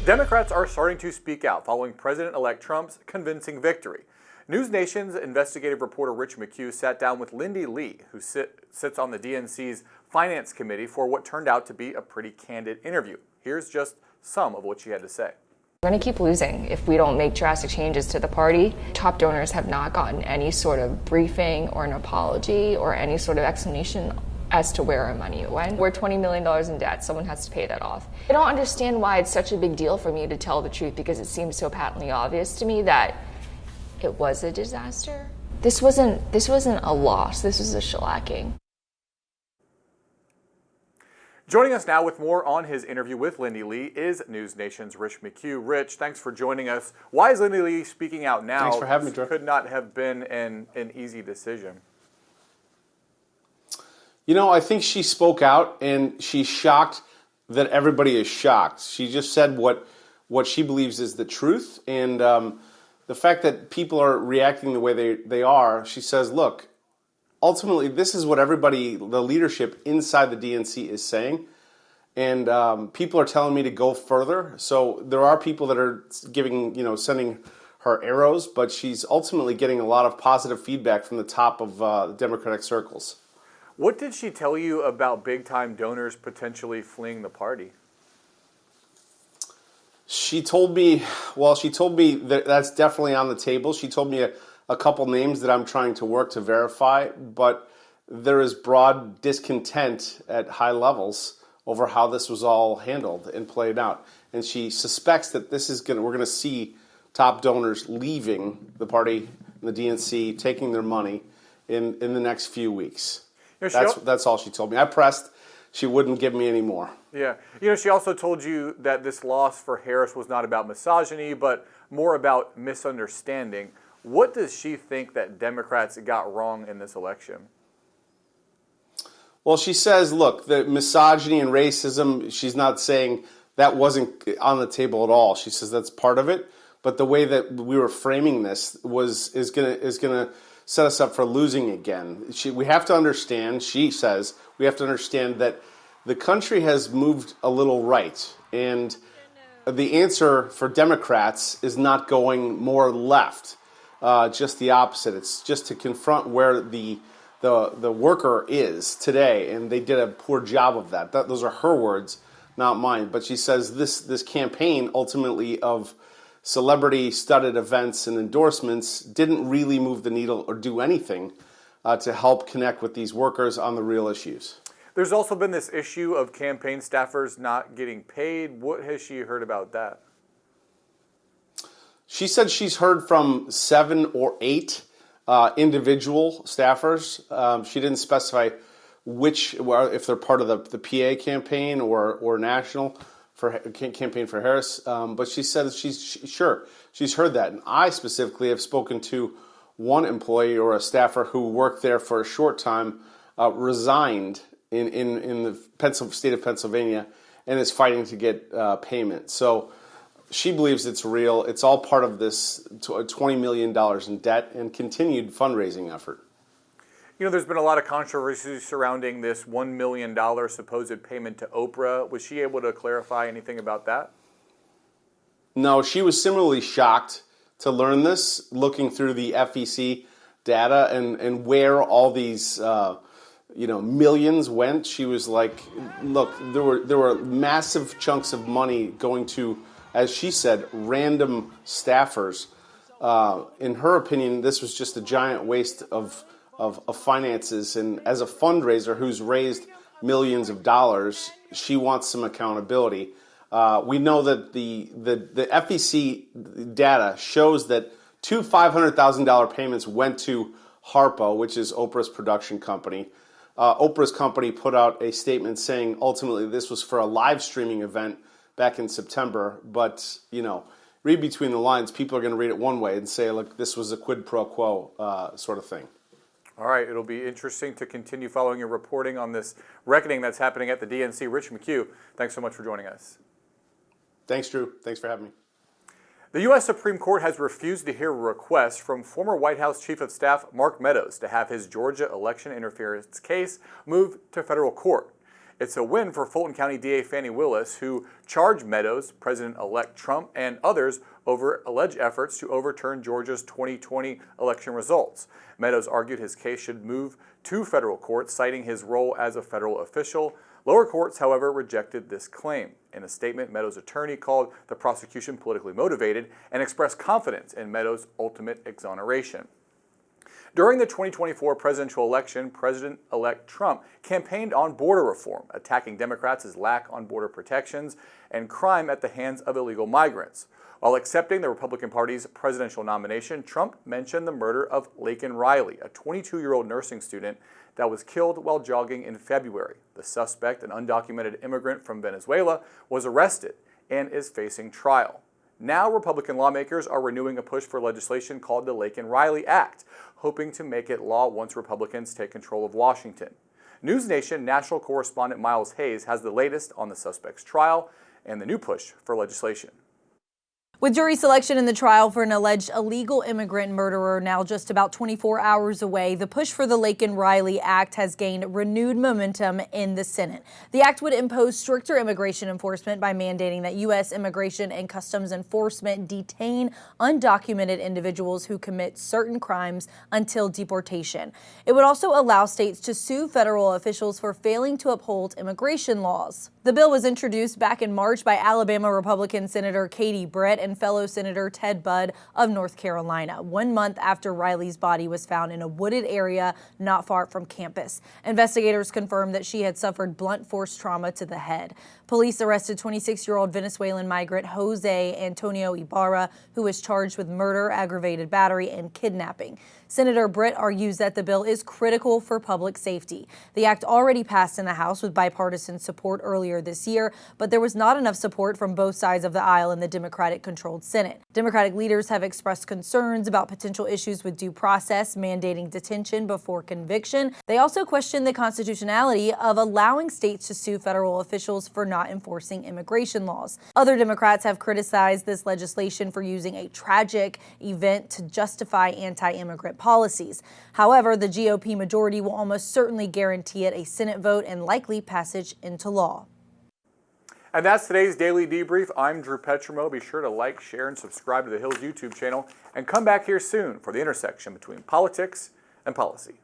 Democrats are starting to speak out following President-elect Trump's convincing victory. NewsNation's investigative reporter Rich McHugh sat down with Lindy Li, who sits on the DNC's Finance Committee, for what turned out to be a pretty candid interview. Here's just some of what she had to say. We're going to keep losing if we don't make drastic changes to the party. Top donors have not gotten any sort of briefing or an apology or any sort of explanation as to where our money went. We're $20 million in debt. Someone has to pay that off. I don't understand why it's such a big deal for me to tell the truth, because it seems so patently obvious to me that it was a disaster. This wasn't a loss. This was a shellacking. Joining us now with more on his interview with Lindy Li is NewsNation's Rich McHugh. Rich, thanks for joining us. Why is Lindy Li speaking out now? Thanks for having me, Drew. Could not have been an easy decision. You know, I think she spoke out and she's shocked that everybody is shocked. She just said what she believes is the truth. And the fact that people are reacting the way they are, she says, look, ultimately this is what everybody, the leadership inside the DNC is saying. And people are telling me to go further. So there are people that are sending her arrows, but she's ultimately getting a lot of positive feedback from the top of the Democratic circles. What did she tell you about big-time donors potentially fleeing the party? She told me that that's definitely on the table. She told me a couple names that I'm trying to work to verify, but there is broad discontent at high levels over how this was all handled and played out. And she suspects that we're going to see top donors leaving the party, the DNC, taking their money in the next few weeks. That's all she told me. I pressed. She wouldn't give me any more. Yeah. She also told you that this loss for Harris was not about misogyny, but more about misunderstanding. What does she think that Democrats got wrong in this election? Well, she says, look, the misogyny and racism, she's not saying that wasn't on the table at all. She says that's part of it. But the way that we were framing this is gonna set us up for losing again. We have to understand, she says, we have to understand that the country has moved a little right. And the answer for Democrats is not going more left, just the opposite. It's just to confront where the worker is today. And they did a poor job of that. Those are her words, not mine. But she says this campaign ultimately of celebrity-studded events and endorsements didn't really move the needle or do anything to help connect with these workers on the real issues. There's also been this issue of campaign staffers not getting paid. What has she heard about that? She said she's heard from 7 or 8 individual staffers. She didn't specify if they're part of the PA campaign or national campaign for Harris, but she said she's heard that. And I specifically have spoken to one employee or a staffer who worked there for a short time, resigned in the state of Pennsylvania, and is fighting to get payment. So she believes it's real. It's all part of this $20 million in debt and continued fundraising effort. There's been a lot of controversy surrounding this $1 million supposed payment to Oprah. Was she able to clarify anything about that? No, she was similarly shocked to learn this, looking through the FEC data and where all these millions went. She was like, look, there were massive chunks of money going to, as she said, random staffers. In her opinion, this was just a giant waste of finances, and as a fundraiser who's raised millions of dollars, she wants some accountability. We know that the FEC data shows that 2 $500,000 payments went to Harpo, which is Oprah's production company. Oprah's company put out a statement saying ultimately this was for a live streaming event back in September, but read between the lines. People are going to read it one way and say, look, this was a quid pro quo sort of thing. All right, it'll be interesting to continue following your reporting on this reckoning that's happening at the DNC. Rich McHugh, thanks so much for joining us. Thanks, Drew. Thanks for having me. The U.S. Supreme Court has refused to hear a request from former White House Chief of Staff Mark Meadows to have his Georgia election interference case moved to federal court. It's a win for Fulton County DA Fani Willis, who charged Meadows, President-elect Trump, and others over alleged efforts to overturn Georgia's 2020 election results. Meadows argued his case should move to federal court, citing his role as a federal official. Lower courts, however, rejected this claim. In a statement, Meadows' attorney called the prosecution politically motivated and expressed confidence in Meadows' ultimate exoneration. During the 2024 presidential election, President-elect Trump campaigned on border reform, attacking Democrats' lack on border protections and crime at the hands of illegal migrants. While accepting the Republican Party's presidential nomination, Trump mentioned the murder of Lakey Riley, a 22-year-old nursing student that was killed while jogging in February. The suspect, an undocumented immigrant from Venezuela, was arrested and is facing trial. Now, Republican lawmakers are renewing a push for legislation called the LAK Riley Act, hoping to make it law once Republicans take control of Washington. NewsNation national correspondent Miles Hayes has the latest on the suspect's trial and the new push for legislation. With jury selection in the trial for an alleged illegal immigrant murderer now just about 24 hours away, the push for the LAK Riley Act has gained renewed momentum in the Senate. The act would impose stricter immigration enforcement by mandating that U.S. Immigration and Customs Enforcement detain undocumented individuals who commit certain crimes until deportation. It would also allow states to sue federal officials for failing to uphold immigration laws. The bill was introduced back in March by Alabama Republican Senator Katie Britt and fellow Senator Ted Budd of North Carolina, 1 month after Riley's body was found in a wooded area not far from campus. Investigators confirmed that she had suffered blunt force trauma to the head. Police arrested 26-year-old Venezuelan migrant Jose Antonio Ibarra, who was charged with murder, aggravated battery, and kidnapping. Senator Britt argues that the bill is critical for public safety. The act already passed in the House with bipartisan support earlier this year, but there was not enough support from both sides of the aisle in the Democratic-controlled Senate. Democratic leaders have expressed concerns about potential issues with due process, mandating detention before conviction. They also question the constitutionality of allowing states to sue federal officials for not enforcing immigration laws. Other Democrats have criticized this legislation for using a tragic event to justify anti-immigrant policies. However, the GOP majority will almost certainly guarantee it a Senate vote and likely passage into law. And that's today's Daily Debrief. I'm Drew Petrimo. Be sure to like, share, and subscribe to the Hills YouTube channel. And come back here soon for the intersection between politics and policy.